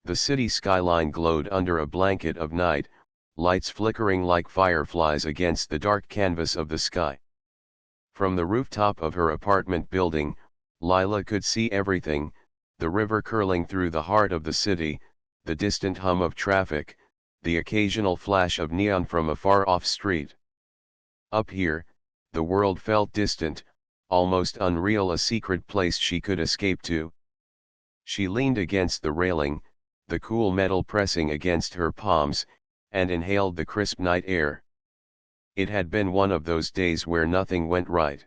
The city skyline glowed under a blanket of night, lights flickering like fireflies against the dark canvas of the sky. From the rooftop of her apartment building, Lila could see everything: the river curling through the heart of the city, the distant hum of traffic, the occasional flash of neon from a far-off street. Up here, the world felt distant, almost unreal, a secret place she could escape to. She leaned against the railing, the cool metal pressing against her palms, and inhaled the crisp night air. It had been one of those days where nothing went right.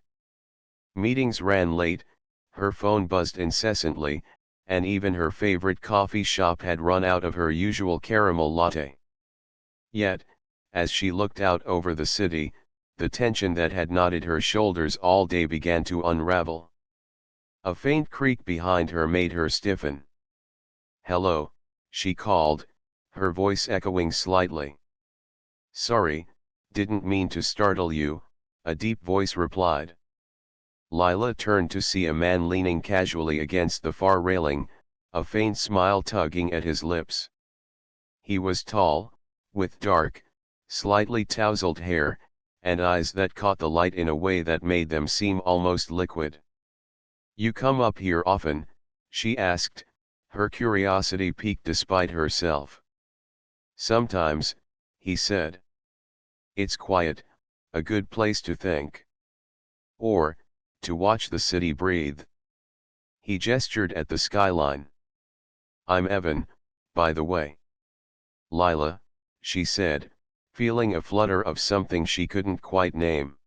Meetings ran late, her phone buzzed incessantly, and even her favorite coffee shop had run out of her usual caramel latte. Yet, as she looked out over the city, the tension that had knotted her shoulders all day began to unravel. A faint creak behind her made her stiffen. "Hello," she called, her voice echoing slightly. "Sorry, didn't mean to startle you," a deep voice replied. Lila turned to see a man leaning casually against the far railing, a faint smile tugging at his lips. He was tall, with dark, slightly tousled hair, and eyes that caught the light in a way that made them seem almost liquid. "You come up here often?" she asked, her curiosity piqued despite herself. "Sometimes," he said. "It's quiet, a good place to think. Or, to watch the city breathe." He gestured at the skyline. "I'm Evan, by the way." "Lila," she said, feeling a flutter of something she couldn't quite name.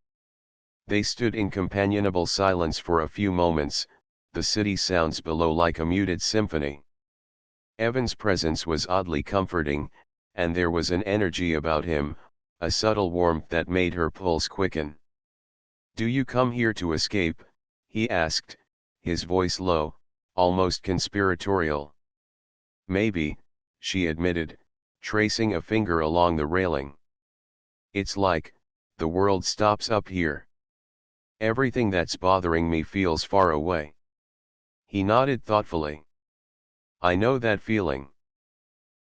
They stood in companionable silence for a few moments, the city sounds below like a muted symphony. Evan's presence was oddly comforting, and there was an energy about him, a subtle warmth that made her pulse quicken. "Do you come here to escape?" he asked, his voice low, almost conspiratorial. "Maybe," she admitted, tracing a finger along the railing. "It's like, the world stops up here. Everything that's bothering me feels far away." He nodded thoughtfully. "I know that feeling.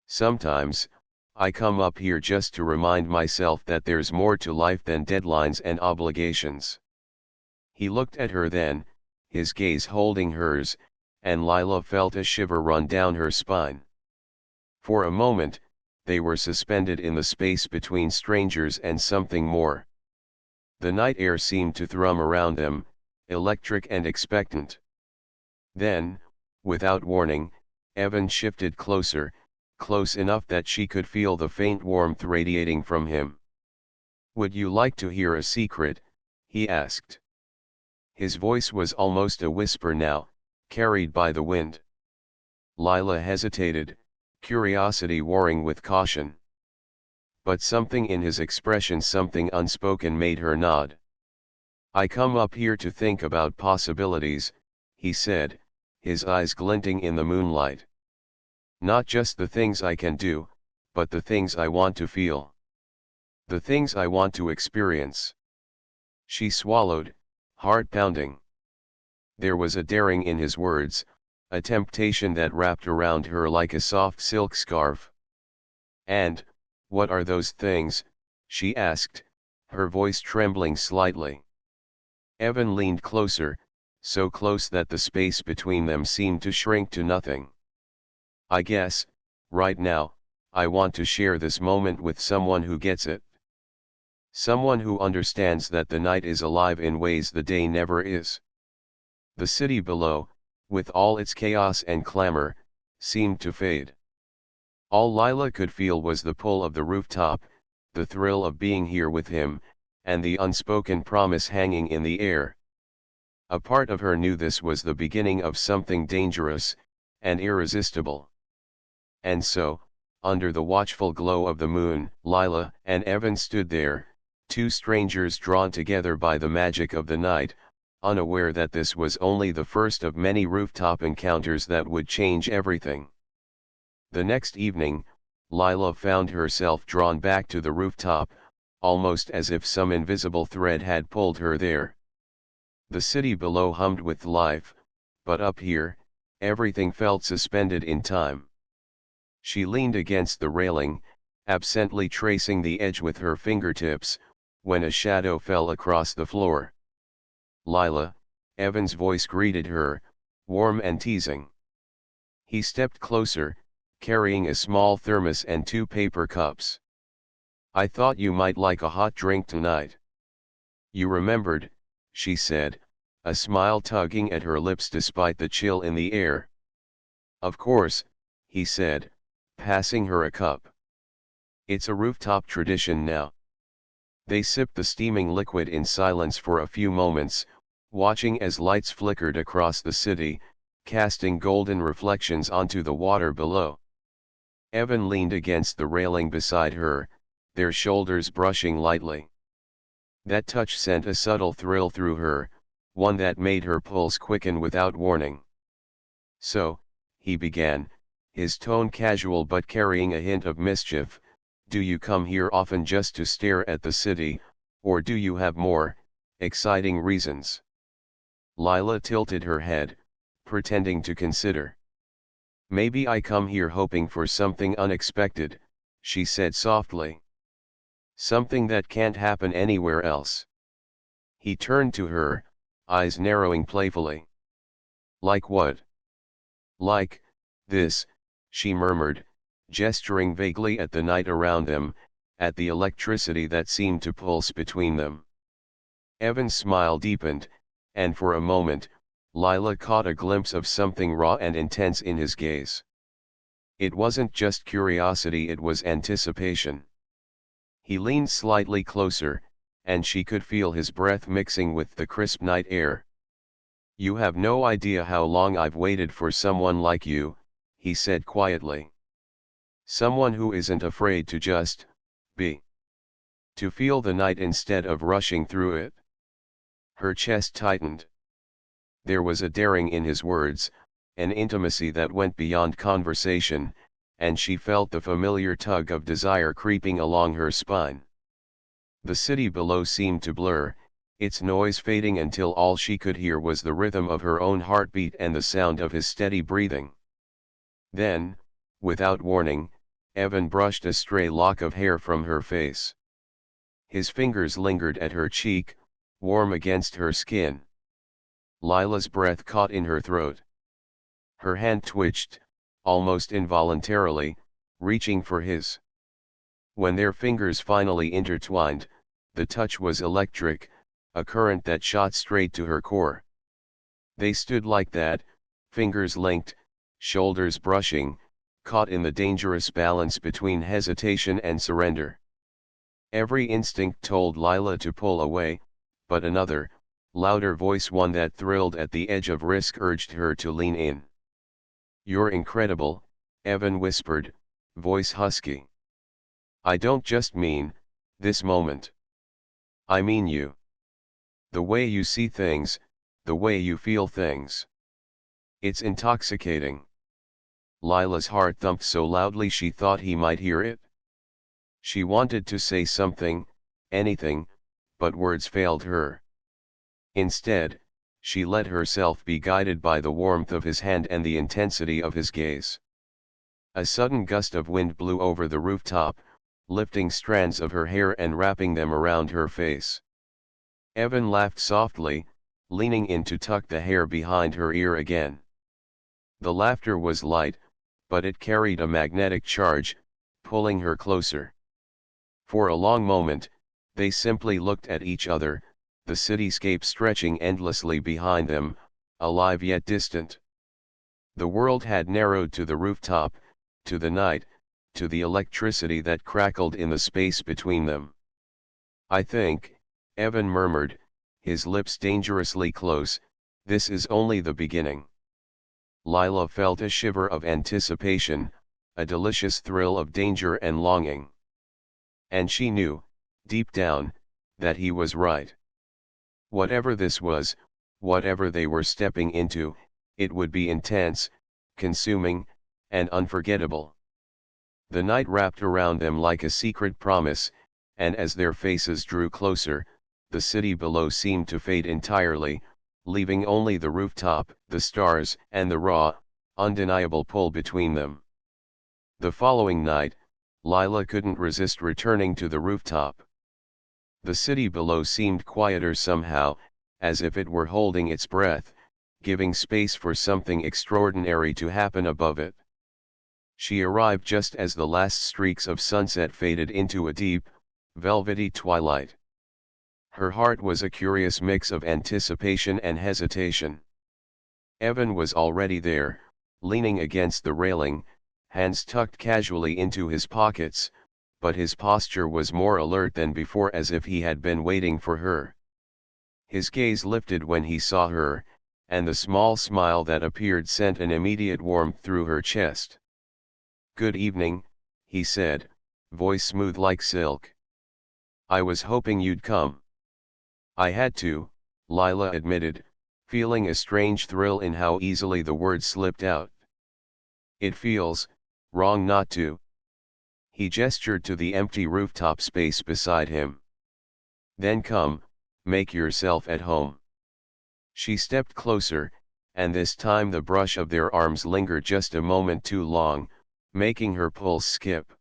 Sometimes, I come up here just to remind myself that there's more to life than deadlines and obligations." He looked at her then, his gaze holding hers, and Lila felt a shiver run down her spine. For a moment, they were suspended in the space between strangers and something more. The night air seemed to thrum around them, electric and expectant. Then, without warning, Evan shifted closer, close enough that she could feel the faint warmth radiating from him. "Would you like to hear a secret?" he asked. His voice was almost a whisper now, carried by the wind. Lila hesitated, curiosity warring with caution. But something in his expression, something unspoken, made her nod. "I come up here to think about possibilities," he said, his eyes glinting in the moonlight. "Not just the things I can do, but the things I want to feel. The things I want to experience." She swallowed, heart pounding. There was a daring in his words, a temptation that wrapped around her like a soft silk scarf. "And, what are those things?" she asked, her voice trembling slightly. Evan leaned closer, so close that the space between them seemed to shrink to nothing. "I guess, right now, I want to share this moment with someone who gets it. Someone who understands that the night is alive in ways the day never is." The city below, with all its chaos and clamor, seemed to fade. All Lila could feel was the pull of the rooftop, the thrill of being here with him, and the unspoken promise hanging in the air. A part of her knew this was the beginning of something dangerous, and irresistible. And so, under the watchful glow of the moon, Lila and Evan stood there, two strangers drawn together by the magic of the night, unaware that this was only the first of many rooftop encounters that would change everything. The next evening, Lila found herself drawn back to the rooftop, almost as if some invisible thread had pulled her there. The city below hummed with life, but up here, everything felt suspended in time. She leaned against the railing, absently tracing the edge with her fingertips, when a shadow fell across the floor. "Lila," Evan's voice greeted her, warm and teasing. He stepped closer, carrying a small thermos and 2 paper cups. "I thought you might like a hot drink tonight." "You remembered," she said, a smile tugging at her lips despite the chill in the air. "Of course," he said, passing her a cup. "It's a rooftop tradition now." They sipped the steaming liquid in silence for a few moments, watching as lights flickered across the city, casting golden reflections onto the water below. Evan leaned against the railing beside her, their shoulders brushing lightly. That touch sent a subtle thrill through her, one that made her pulse quicken without warning. "So," he began, his tone casual but carrying a hint of mischief, "do you come here often just to stare at the city, or do you have more exciting reasons?" Lila tilted her head, pretending to consider. "Maybe I come here hoping for something unexpected," she said softly. "Something that can't happen anywhere else." He turned to her, eyes narrowing playfully. "Like what?" "Like this," she murmured, gesturing vaguely at the night around them, at the electricity that seemed to pulse between them. Evan's smile deepened, and for a moment, Lila caught a glimpse of something raw and intense in his gaze. It wasn't just curiosity, it was anticipation. He leaned slightly closer, and she could feel his breath mixing with the crisp night air. "You have no idea how long I've waited for someone like you," he said quietly. "Someone who isn't afraid to just be. To feel the night instead of rushing through it." Her chest tightened. There was a daring in his words, an intimacy that went beyond conversation, and she felt the familiar tug of desire creeping along her spine. The city below seemed to blur, its noise fading until all she could hear was the rhythm of her own heartbeat and the sound of his steady breathing. Then, without warning, Evan brushed a stray lock of hair from her face. His fingers lingered at her cheek, warm against her skin. Lila's breath caught in her throat. Her hand twitched, almost involuntarily, reaching for his. When their fingers finally intertwined, the touch was electric, a current that shot straight to her core. They stood like that, fingers linked, shoulders brushing, caught in the dangerous balance between hesitation and surrender. Every instinct told Lila to pull away, but another, louder voice, one that thrilled at the edge of risk, urged her to lean in. "You're incredible," Evan whispered, voice husky. "I don't just mean this moment. I mean you. The way you see things, the way you feel things. It's intoxicating." Lila's heart thumped so loudly she thought he might hear it. She wanted to say something, anything, but words failed her. Instead, she let herself be guided by the warmth of his hand and the intensity of his gaze. A sudden gust of wind blew over the rooftop, lifting strands of her hair and wrapping them around her face. Evan laughed softly, leaning in to tuck the hair behind her ear again. The laughter was light, but it carried a magnetic charge, pulling her closer. For a long moment, they simply looked at each other, the cityscape stretching endlessly behind them, alive yet distant. The world had narrowed to the rooftop, to the night, to the electricity that crackled in the space between them. "I think," Evan murmured, his lips dangerously close, "this is only the beginning." Lila felt a shiver of anticipation, a delicious thrill of danger and longing. And she knew, deep down, that he was right. Whatever this was, whatever they were stepping into, it would be intense, consuming, and unforgettable. The night wrapped around them like a secret promise, and as their faces drew closer, the city below seemed to fade entirely, leaving only the rooftop, the stars, and the raw, undeniable pull between them. The following night, Lila couldn't resist returning to the rooftop. The city below seemed quieter somehow, as if it were holding its breath, giving space for something extraordinary to happen above it. She arrived just as the last streaks of sunset faded into a deep, velvety twilight. Her heart was a curious mix of anticipation and hesitation. Evan was already there, leaning against the railing, hands tucked casually into his pockets, but his posture was more alert than before, as if he had been waiting for her. His gaze lifted when he saw her, and the small smile that appeared sent an immediate warmth through her chest. "Good evening," he said, voice smooth like silk. "I was hoping you'd come." "I had to," Lila admitted, feeling a strange thrill in how easily the words slipped out. "It feels wrong not to." He gestured to the empty rooftop space beside him. "Then come, make yourself at home." She stepped closer, and this time the brush of their arms lingered just a moment too long, making her pulse skip.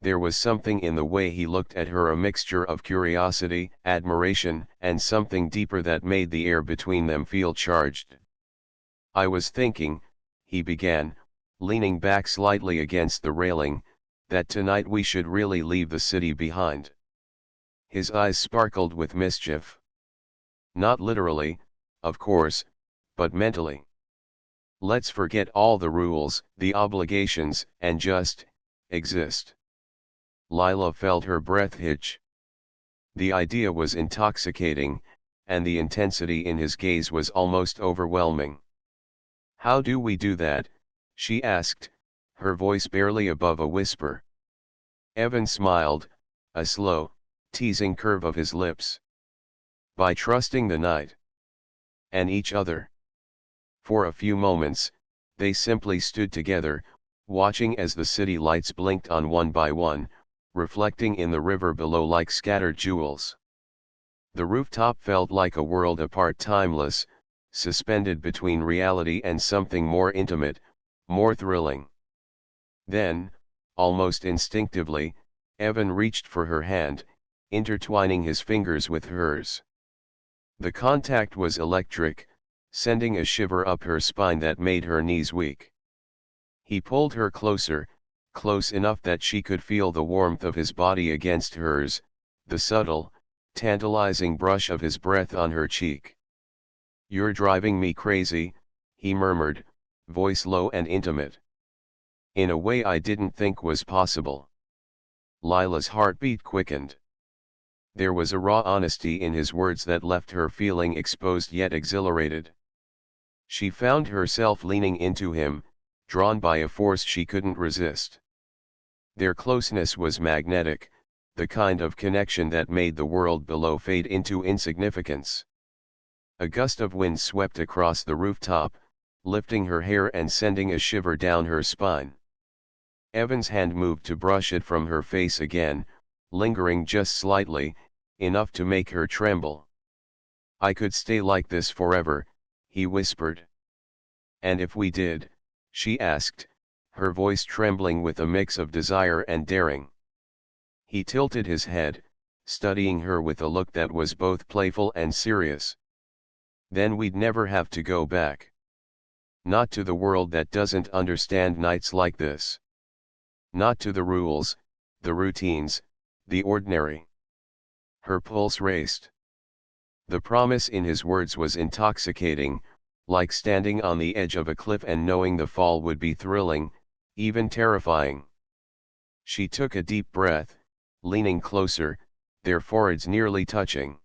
There was something in the way he looked at her, a mixture of curiosity, admiration, and something deeper that made the air between them feel charged. "I was thinking," he began, leaning back slightly against the railing, "that tonight we should really leave the city behind." His eyes sparkled with mischief. "Not literally, of course, but mentally. Let's forget all the rules, the obligations, and just exist." Lila felt her breath hitch. The idea was intoxicating, and the intensity in his gaze was almost overwhelming. "How do we do that?" she asked, her voice barely above a whisper. Evan smiled, a slow, teasing curve of his lips. "By trusting the night. And each other." For a few moments, they simply stood together, watching as the city lights blinked on one by one, reflecting in the river below like scattered jewels. The rooftop felt like a world apart, timeless, suspended between reality and something more intimate, more thrilling. Then, almost instinctively, Evan reached for her hand, intertwining his fingers with hers. The contact was electric, sending a shiver up her spine that made her knees weak. He pulled her closer, close enough that she could feel the warmth of his body against hers, the subtle, tantalizing brush of his breath on her cheek. "You're driving me crazy," he murmured, voice low and intimate. "In a way I didn't think was possible." Lila's heartbeat quickened. There was a raw honesty in his words that left her feeling exposed yet exhilarated. She found herself leaning into him, drawn by a force she couldn't resist. Their closeness was magnetic, the kind of connection that made the world below fade into insignificance. A gust of wind swept across the rooftop, lifting her hair and sending a shiver down her spine. Evan's hand moved to brush it from her face again, lingering just slightly, enough to make her tremble. "I could stay like this forever," he whispered. "And if we did?" she asked, her voice trembling with a mix of desire and daring. He tilted his head, studying her with a look that was both playful and serious. "Then we'd never have to go back. Not to the world that doesn't understand nights like this. Not to the rules, the routines, the ordinary." Her pulse raced. The promise in his words was intoxicating, like standing on the edge of a cliff and knowing the fall would be thrilling, even terrifying. She took a deep breath, leaning closer, their foreheads nearly touching.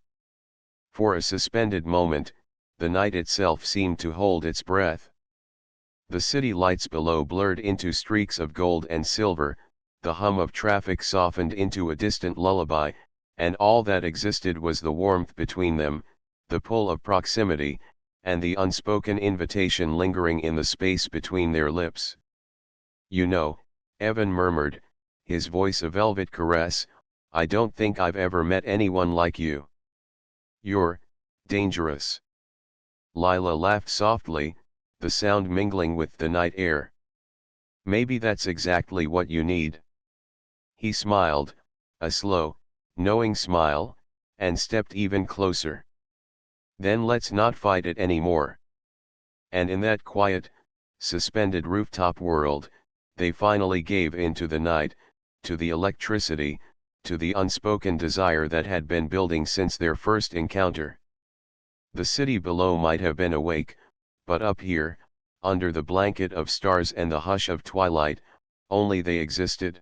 For a suspended moment, the night itself seemed to hold its breath. The city lights below blurred into streaks of gold and silver, the hum of traffic softened into a distant lullaby, and all that existed was the warmth between them, the pull of proximity, and the unspoken invitation lingering in the space between their lips. "You know," Evan murmured, his voice a velvet caress, "I don't think I've ever met anyone like you. You're dangerous." Lila laughed softly, the sound mingling with the night air. Maybe that's exactly what you need. He smiled, a slow, knowing smile, and stepped even closer. Then let's not fight it anymore. And in that quiet, suspended rooftop world, they finally gave in to the night, to the electricity, to the unspoken desire that had been building since their first encounter. The city below might have been awake, but up here, under the blanket of stars and the hush of twilight, only they existed.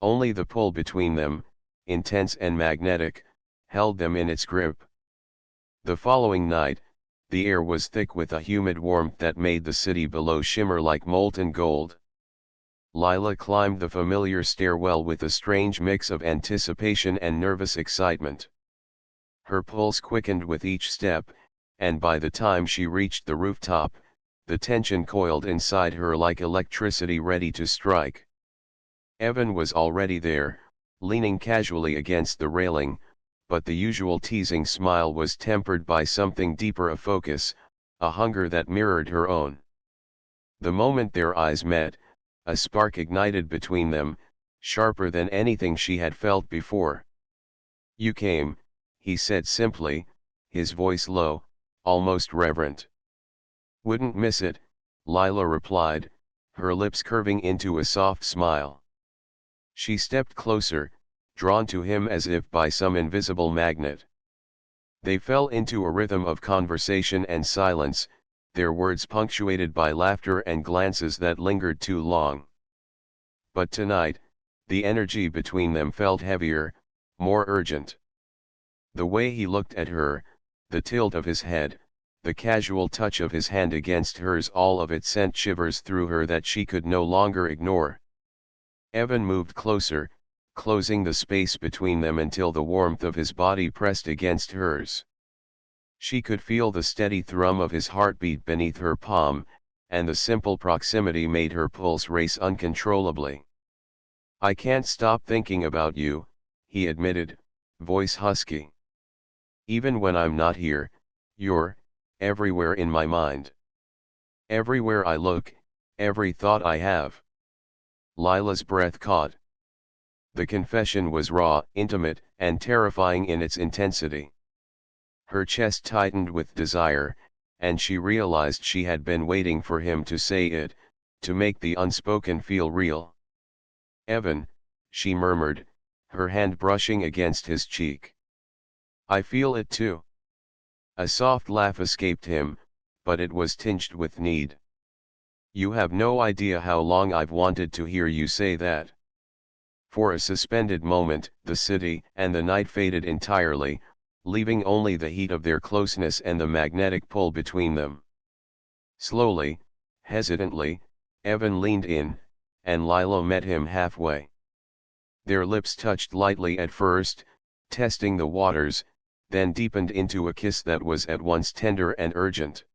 Only the pull between them, intense and magnetic, held them in its grip. The following night, the air was thick with a humid warmth that made the city below shimmer like molten gold. Lila climbed the familiar stairwell with a strange mix of anticipation and nervous excitement. Her pulse quickened with each step, and by the time she reached the rooftop, the tension coiled inside her like electricity ready to strike. Evan was already there, leaning casually against the railing, but the usual teasing smile was tempered by something deeper, a focus, a hunger that mirrored her own. The moment their eyes met, a spark ignited between them, sharper than anything she had felt before. "You came," he said simply, his voice low, almost reverent. "Wouldn't miss it," Lila replied, her lips curving into a soft smile. She stepped closer, drawn to him as if by some invisible magnet. They fell into a rhythm of conversation and silence, their words punctuated by laughter and glances that lingered too long. But tonight, the energy between them felt heavier, more urgent. The way he looked at her, the tilt of his head, the casual touch of his hand against hers, all of it sent shivers through her that she could no longer ignore. Evan moved closer, closing the space between them until the warmth of his body pressed against hers. She could feel the steady thrum of his heartbeat beneath her palm, and the simple proximity made her pulse race uncontrollably. "I can't stop thinking about you," he admitted, voice husky. "Even when I'm not here, you're everywhere in my mind. Everywhere I look, every thought I have." Lila's breath caught. The confession was raw, intimate, and terrifying in its intensity. Her chest tightened with desire, and she realized she had been waiting for him to say it, to make the unspoken feel real. "Evan," she murmured, her hand brushing against his cheek. "I feel it too." A soft laugh escaped him, but it was tinged with need. "You have no idea how long I've wanted to hear you say that." For a suspended moment, the city and the night faded entirely, leaving only the heat of their closeness and the magnetic pull between them. Slowly, hesitantly, Evan leaned in, and Lila met him halfway. Their lips touched lightly at first, testing the waters, then deepened into a kiss that was at once tender and urgent.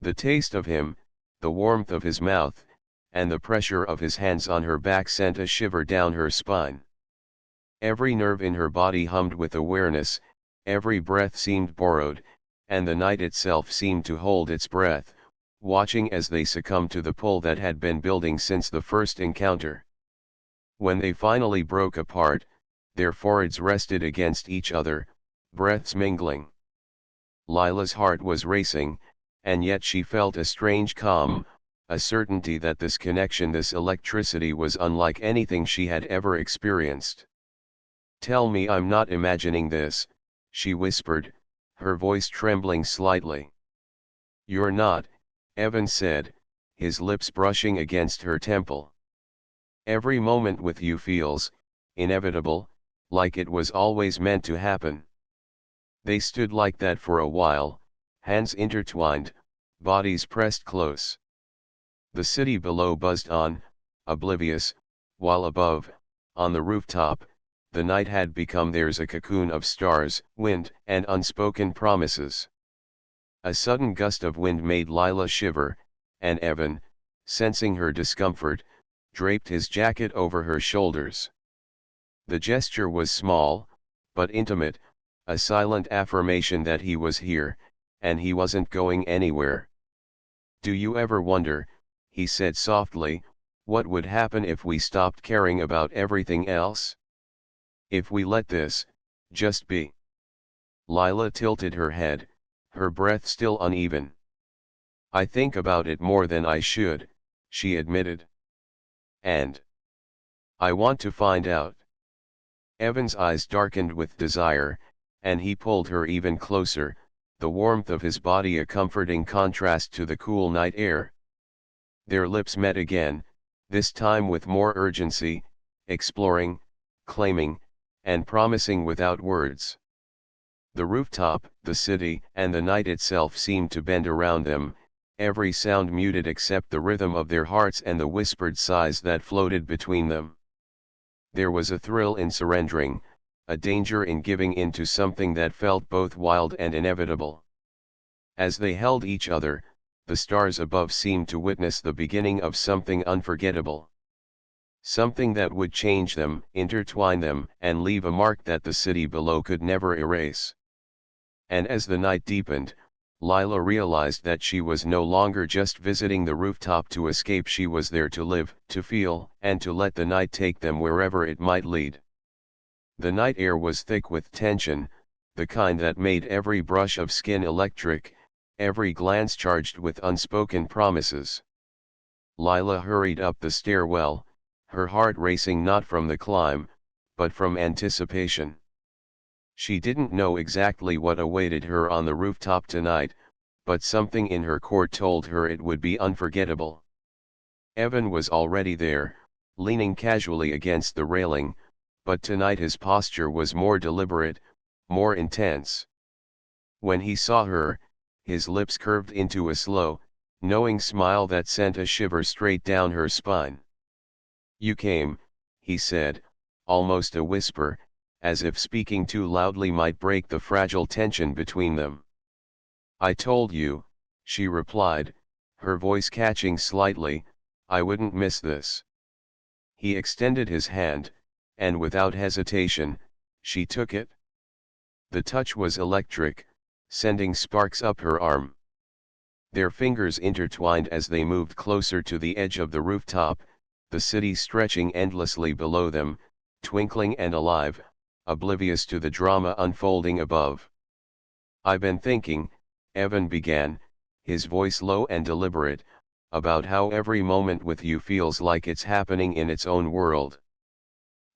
The taste of him, the warmth of his mouth, and the pressure of his hands on her back sent a shiver down her spine. Every nerve in her body hummed with awareness, every breath seemed borrowed, and the night itself seemed to hold its breath, watching as they succumbed to the pull that had been building since the first encounter. When they finally broke apart, their foreheads rested against each other, breaths mingling. Lila's heart was racing, and yet she felt a strange calm, a certainty that this connection, this electricity, was unlike anything she had ever experienced. "Tell me I'm not imagining this," she whispered, her voice trembling slightly. "You're not," Evan said, his lips brushing against her temple. "Every moment with you feels inevitable, like it was always meant to happen." They stood like that for a while, hands intertwined, bodies pressed close. The city below buzzed on, oblivious, while above, on the rooftop, the night had become theirs, a cocoon of stars, wind, and unspoken promises. A sudden gust of wind made Lila shiver, and Evan, sensing her discomfort, draped his jacket over her shoulders. The gesture was small, but intimate, a silent affirmation that he was here, and he wasn't going anywhere. "Do you ever wonder," he said softly, What would happen if we stopped caring about everything else? If we let this, just be? Lila tilted her head, her breath still uneven. I think about it more than I should, she admitted. And I want to find out. Evan's eyes darkened with desire, and he pulled her even closer, the warmth of his body a comforting contrast to the cool night air. Their lips met again, this time with more urgency, exploring, claiming, and promising without words. The rooftop, the city, and the night itself seemed to bend around them, every sound muted except the rhythm of their hearts and the whispered sighs that floated between them. There was a thrill in surrendering, a danger in giving in to something that felt both wild and inevitable. As they held each other, the stars above seemed to witness the beginning of something unforgettable. Something that would change them, intertwine them, and leave a mark that the city below could never erase. And as the night deepened, Lila realized that she was no longer just visiting the rooftop to escape. She was there to live, to feel, and to let the night take them wherever it might lead. The night air was thick with tension, the kind that made every brush of skin electric, every glance charged with unspoken promises. Lila hurried up the stairwell, her heart racing not from the climb, but from anticipation. She didn't know exactly what awaited her on the rooftop tonight, but something in her core told her it would be unforgettable. Evan was already there, leaning casually against the railing, but tonight his posture was more deliberate, more intense. When he saw her, his lips curved into a slow, knowing smile that sent a shiver straight down her spine. "You came," he said, almost a whisper, as if speaking too loudly might break the fragile tension between them. "I told you," she replied, her voice catching slightly, "I wouldn't miss this." He extended his hand, and without hesitation, she took it. The touch was electric, sending sparks up her arm. Their fingers intertwined as they moved closer to the edge of the rooftop, the city stretching endlessly below them, twinkling and alive, oblivious to the drama unfolding above. "I've been thinking," Evan began, his voice low and deliberate, "about how every moment with you feels like it's happening in its own world.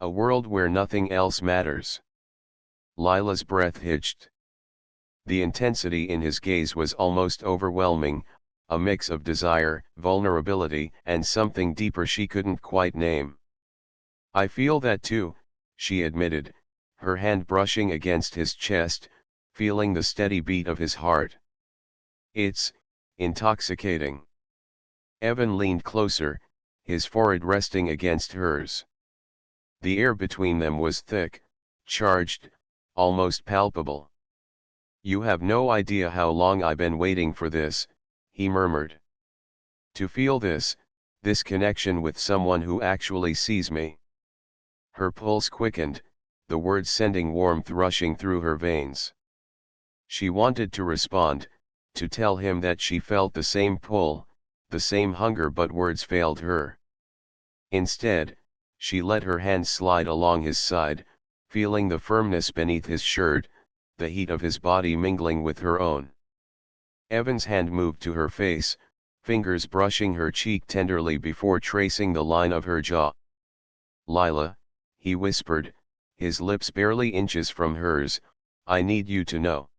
A world where nothing else matters." Lila's breath hitched. The intensity in his gaze was almost overwhelming, a mix of desire, vulnerability, and something deeper she couldn't quite name. "I feel that too," she admitted, her hand brushing against his chest, feeling the steady beat of his heart. "It's intoxicating." Evan leaned closer, his forehead resting against hers. The air between them was thick, charged, almost palpable. "You have no idea how long I've been waiting for this," he murmured. "To feel this connection with someone who actually sees me." Her pulse quickened, the words sending warmth rushing through her veins. She wanted to respond, to tell him that she felt the same pull, the same hunger, but words failed her. Instead, she let her hand slide along his side, feeling the firmness beneath his shirt, the heat of his body mingling with her own. Evan's hand moved to her face, fingers brushing her cheek tenderly before tracing the line of her jaw. "Lila," he whispered, his lips barely inches from hers, "I need you to know.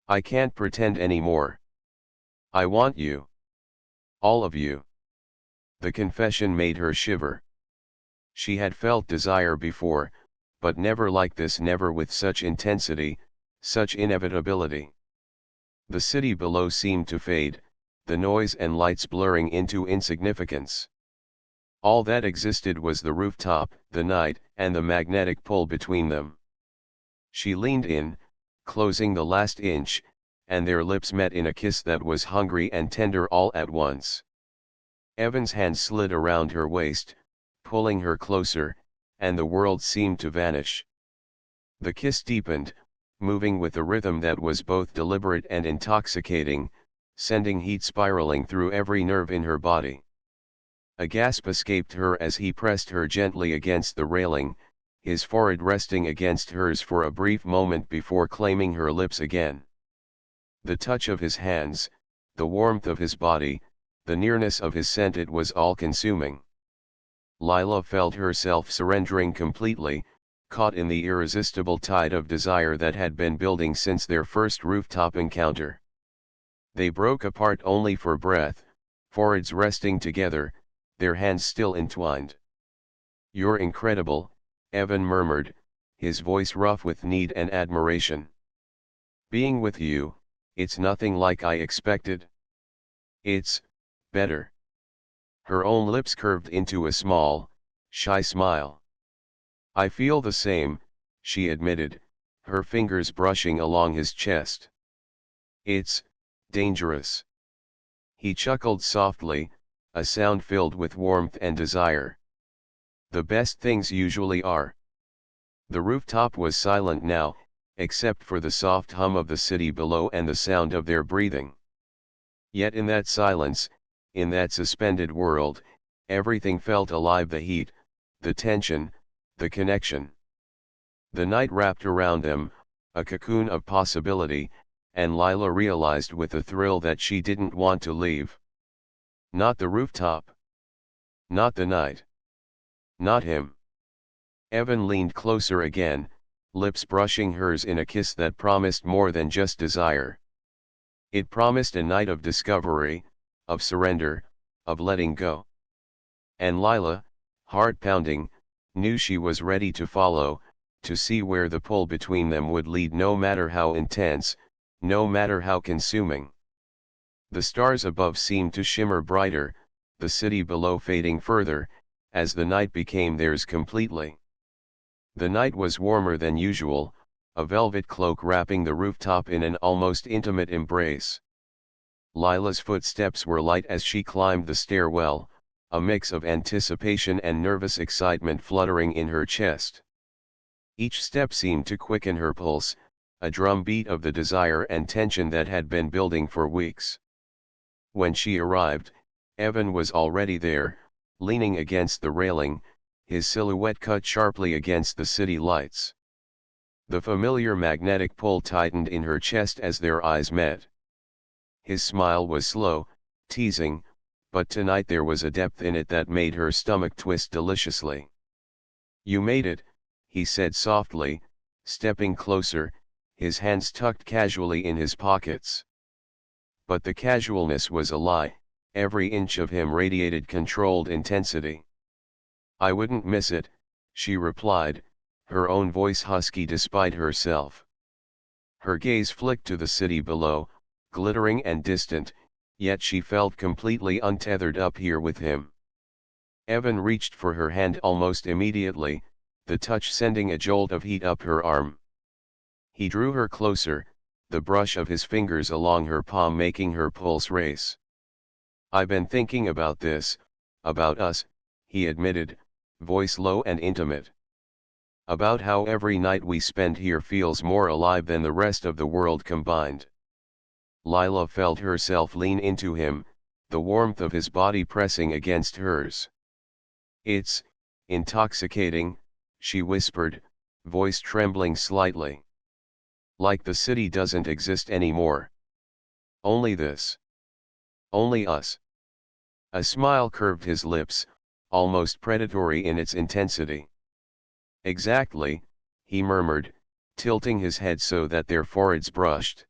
I can't pretend anymore. I want you. All of you." The confession made her shiver. She had felt desire before, but never like this, never with such intensity, such inevitability. The city below seemed to fade, the noise and lights blurring into insignificance. All that existed was the rooftop, the night, and the magnetic pull between them. She leaned in, closing the last inch, and their lips met in a kiss that was hungry and tender all at once. Evan's hand slid around her waist, pulling her closer, and the world seemed to vanish. The kiss deepened, moving with a rhythm that was both deliberate and intoxicating, sending heat spiraling through every nerve in her body. A gasp escaped her as he pressed her gently against the railing, his forehead resting against hers for a brief moment before claiming her lips again. The touch of his hands, the warmth of his body, the nearness of his scent, it was all-consuming. Lila felt herself surrendering completely, caught in the irresistible tide of desire that had been building since their first rooftop encounter. They broke apart only for breath, foreheads resting together, their hands still entwined. "You're incredible," Evan murmured, his voice rough with need and admiration. "Being with you, it's nothing like I expected. It's better." Her own lips curved into a small, shy smile. "I feel the same," she admitted, her fingers brushing along his chest. "It's dangerous." He chuckled softly, a sound filled with warmth and desire. "The best things usually are." The rooftop was silent now, except for the soft hum of the city below and the sound of their breathing. Yet in that silence, in that suspended world, everything felt alive: the heat, the tension, the connection. The night wrapped around them, a cocoon of possibility, and Lila realized with a thrill that she didn't want to leave. Not the rooftop. Not the night. Not him. Evan leaned closer again, lips brushing hers in a kiss that promised more than just desire. It promised a night of discovery, of surrender, of letting go. And Lila, heart pounding, knew she was ready to follow, to see where the pull between them would lead, no matter how intense, no matter how consuming. The stars above seemed to shimmer brighter, the city below fading further, as the night became theirs completely. The night was warmer than usual, a velvet cloak wrapping the rooftop in an almost intimate embrace. Lila's footsteps were light as she climbed the stairwell, a mix of anticipation and nervous excitement fluttering in her chest. Each step seemed to quicken her pulse, a drumbeat of the desire and tension that had been building for weeks. When she arrived, Evan was already there, leaning against the railing, his silhouette cut sharply against the city lights. The familiar magnetic pull tightened in her chest as their eyes met. His smile was slow, teasing, but tonight there was a depth in it that made her stomach twist deliciously. "You made it," he said softly, stepping closer, his hands tucked casually in his pockets. But the casualness was a lie, every inch of him radiated controlled intensity. "I wouldn't miss it," she replied, her own voice husky despite herself. Her gaze flicked to the city below, glittering and distant, yet she felt completely untethered up here with him. Evan reached for her hand almost immediately, the touch sending a jolt of heat up her arm. He drew her closer, the brush of his fingers along her palm making her pulse race. "I've been thinking about this, about us," he admitted, voice low and intimate. "About how every night we spend here feels more alive than the rest of the world combined." Lila felt herself lean into him, the warmth of his body pressing against hers. "It's intoxicating," she whispered, voice trembling slightly. "Like the city doesn't exist anymore. Only this. Only us." A smile curved his lips, almost predatory in its intensity. "Exactly," he murmured, tilting his head so that their foreheads brushed.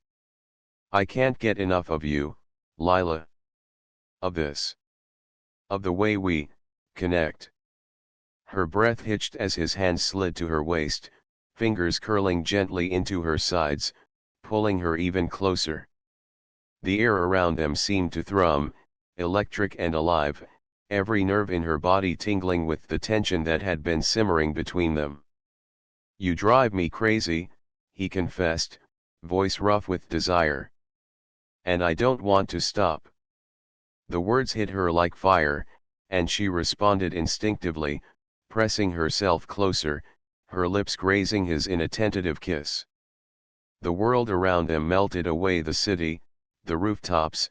"I can't get enough of you, Lila. Of this. Of the way we connect." Her breath hitched as his hand slid to her waist, fingers curling gently into her sides, pulling her even closer. The air around them seemed to thrum, electric and alive, every nerve in her body tingling with the tension that had been simmering between them. "You drive me crazy," he confessed, voice rough with desire. "And I don't want to stop." The words hit her like fire, and she responded instinctively, pressing herself closer, her lips grazing his in a tentative kiss. The world around them melted away: the city, the rooftops,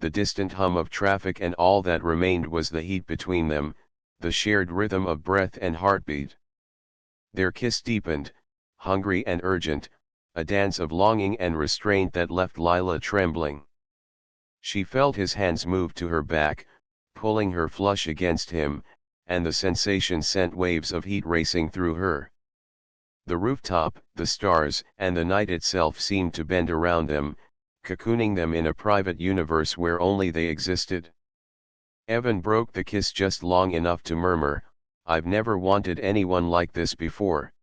the distant hum of traffic, and all that remained was the heat between them, the shared rhythm of breath and heartbeat. Their kiss deepened, hungry and urgent, a dance of longing and restraint that left Lila trembling. She felt his hands move to her back, pulling her flush against him, and the sensation sent waves of heat racing through her. The rooftop, the stars, and the night itself seemed to bend around them, cocooning them in a private universe where only they existed. Evan broke the kiss just long enough to murmur, "I've never wanted anyone like this before.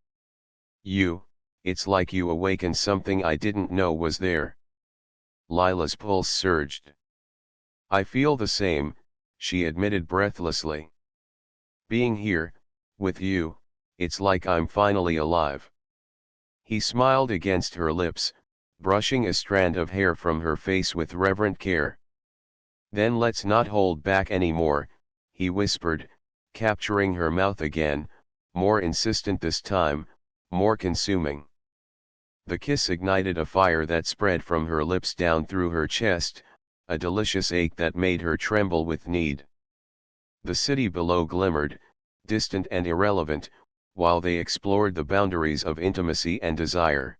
It's like you awakened something I didn't know was there." Lila's pulse surged. "I feel the same," she admitted breathlessly. "Being here, with you, it's like I'm finally alive." He smiled against her lips, brushing a strand of hair from her face with reverent care. "Then let's not hold back anymore," he whispered, capturing her mouth again, more insistent this time, more consuming. The kiss ignited a fire that spread from her lips down through her chest, a delicious ache that made her tremble with need. The city below glimmered, distant and irrelevant, while they explored the boundaries of intimacy and desire.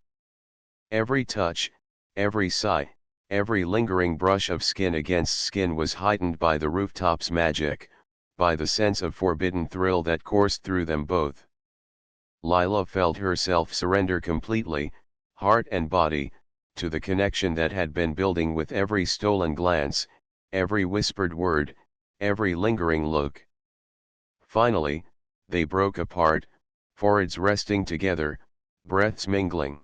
Every touch, every sigh, every lingering brush of skin against skin was heightened by the rooftop's magic, by the sense of forbidden thrill that coursed through them both. Lila felt herself surrender completely, heart and body, to the connection that had been building with every stolen glance, every whispered word, every lingering look. Finally, they broke apart, foreheads resting together, breaths mingling.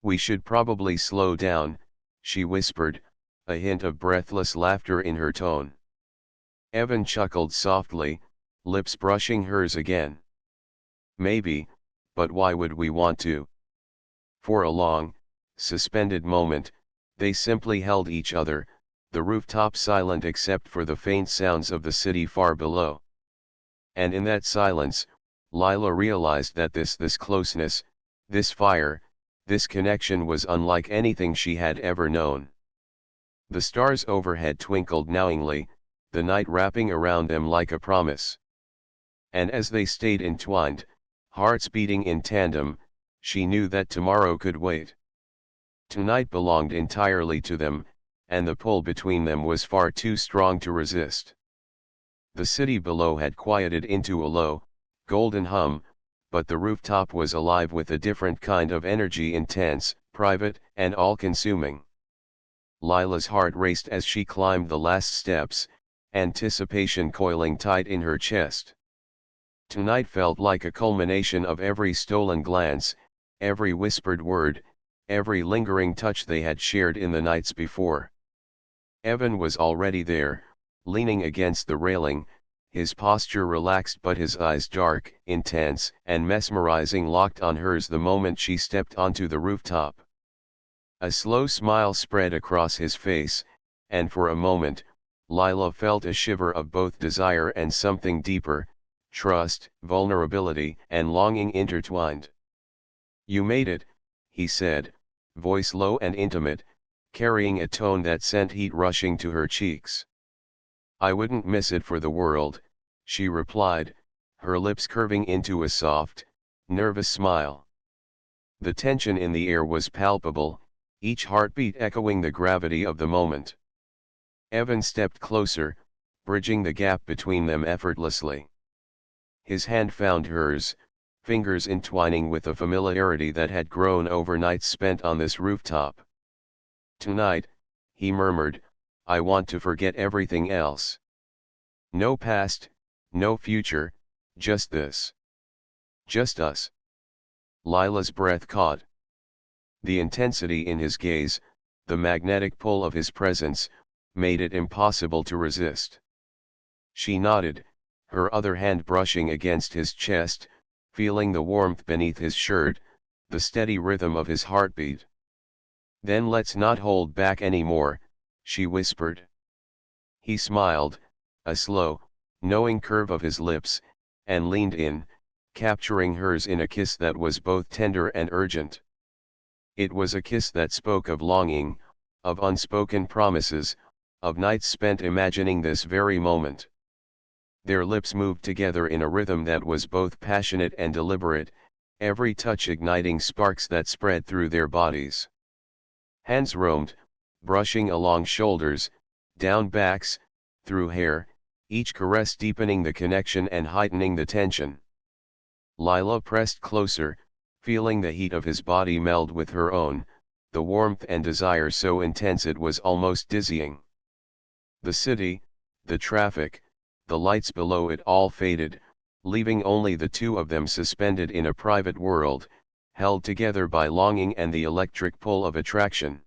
"We should probably slow down," she whispered, a hint of breathless laughter in her tone. Evan chuckled softly, lips brushing hers again. "Maybe, but why would we want to?" For a long, suspended moment, they simply held each other, the rooftop silent except for the faint sounds of the city far below. And in that silence, Lila realized that this closeness, this fire, this connection was unlike anything she had ever known. The stars overhead twinkled knowingly, the night wrapping around them like a promise. And as they stayed entwined, hearts beating in tandem, she knew that tomorrow could wait. Tonight belonged entirely to them, and the pull between them was far too strong to resist. The city below had quieted into a low, golden hum, but the rooftop was alive with a different kind of energy, intense, private, and all-consuming. Lila's heart raced as she climbed the last steps, anticipation coiling tight in her chest. Tonight felt like a culmination of every stolen glance, every whispered word, every lingering touch they had shared in the nights before. Evan was already there, leaning against the railing, his posture relaxed but his eyes dark, intense, and mesmerizing, locked on hers the moment she stepped onto the rooftop. A slow smile spread across his face, and for a moment, Lila felt a shiver of both desire and something deeper, trust, vulnerability, and longing intertwined. "You made it," he said, voice low and intimate, carrying a tone that sent heat rushing to her cheeks. "I wouldn't miss it for the world," she replied, her lips curving into a soft, nervous smile. The tension in the air was palpable, each heartbeat echoing the gravity of the moment. Evan stepped closer, bridging the gap between them effortlessly. His hand found hers, fingers entwining with a familiarity that had grown over nights spent on this rooftop. "Tonight," he murmured, "I want to forget everything else. No past, no future, just this. Just us." Lila's breath caught. The intensity in his gaze, the magnetic pull of his presence, made it impossible to resist. She nodded, her other hand brushing against his chest, feeling the warmth beneath his shirt, the steady rhythm of his heartbeat. "Then let's not hold back anymore," she whispered. He smiled, a slow, knowing curve of his lips, and leaned in, capturing hers in a kiss that was both tender and urgent. It was a kiss that spoke of longing, of unspoken promises, of nights spent imagining this very moment. Their lips moved together in a rhythm that was both passionate and deliberate, every touch igniting sparks that spread through their bodies. Hands roamed, brushing along shoulders, down backs, through hair, each caress deepening the connection and heightening the tension. Lila pressed closer, feeling the heat of his body meld with her own, the warmth and desire so intense it was almost dizzying. The city, the traffic, the lights below it all faded, leaving only the two of them suspended in a private world, held together by longing and the electric pull of attraction.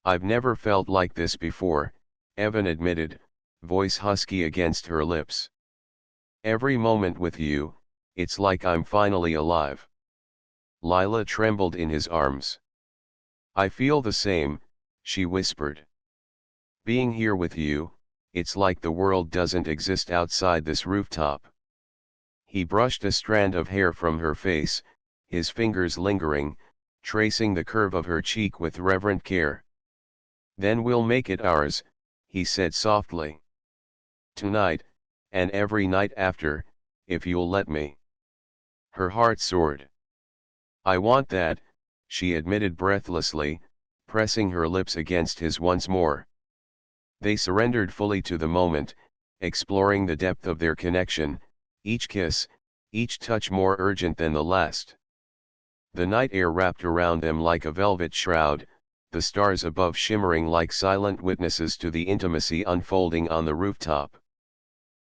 "I've never felt like this before," Evan admitted, voice husky against her lips. "Every moment with you, it's like I'm finally alive." Lila trembled in his arms. "I feel the same," she whispered. "Being here with you, it's like the world doesn't exist outside this rooftop." He brushed a strand of hair from her face, his fingers lingering, tracing the curve of her cheek with reverent care. "Then we'll make it ours," he said softly. "Tonight, and every night after, if you'll let me." Her heart soared. "I want that," she admitted breathlessly, pressing her lips against his once more. They surrendered fully to the moment, exploring the depth of their connection, each kiss, each touch more urgent than the last. The night air wrapped around them like a velvet shroud, the stars above shimmering like silent witnesses to the intimacy unfolding on the rooftop.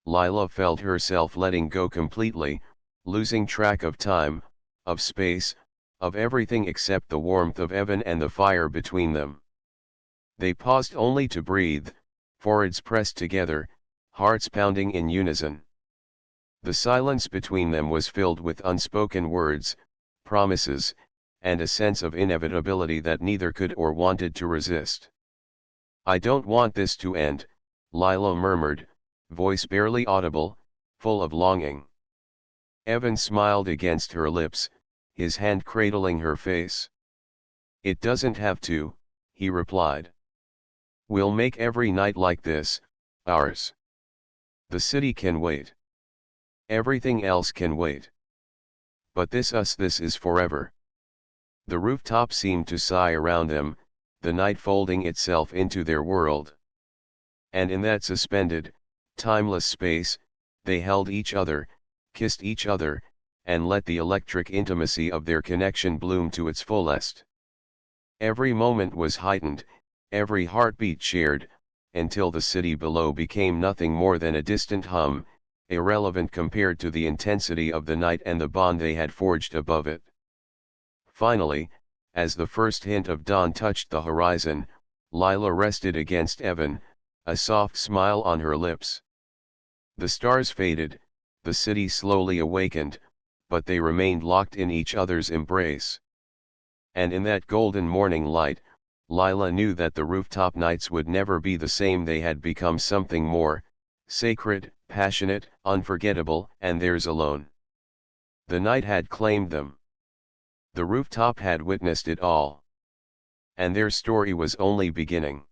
Lila felt herself letting go completely, losing track of time, of space, of everything except the warmth of Evan and the fire between them. They paused only to breathe, foreheads pressed together, hearts pounding in unison. The silence between them was filled with unspoken words, promises, and a sense of inevitability that neither could or wanted to resist. "I don't want this to end," Lila murmured, voice barely audible, full of longing. Evan smiled against her lips, his hand cradling her face. "It doesn't have to," he replied. "We'll make every night like this, ours. The city can wait. Everything else can wait. But this is forever." The rooftop seemed to sigh around them, the night folding itself into their world. And in that suspended, timeless space, they held each other, kissed each other, and let the electric intimacy of their connection bloom to its fullest. Every moment was heightened, every heartbeat shared, until the city below became nothing more than a distant hum, irrelevant compared to the intensity of the night and the bond they had forged above it. Finally, as the first hint of dawn touched the horizon, Lila rested against Evan, a soft smile on her lips. The stars faded, the city slowly awakened, but they remained locked in each other's embrace. And in that golden morning light, Lila knew that the rooftop nights would never be the same. They had become something more, sacred, passionate, unforgettable, and theirs alone. The night had claimed them. The rooftop had witnessed it all. And their story was only beginning.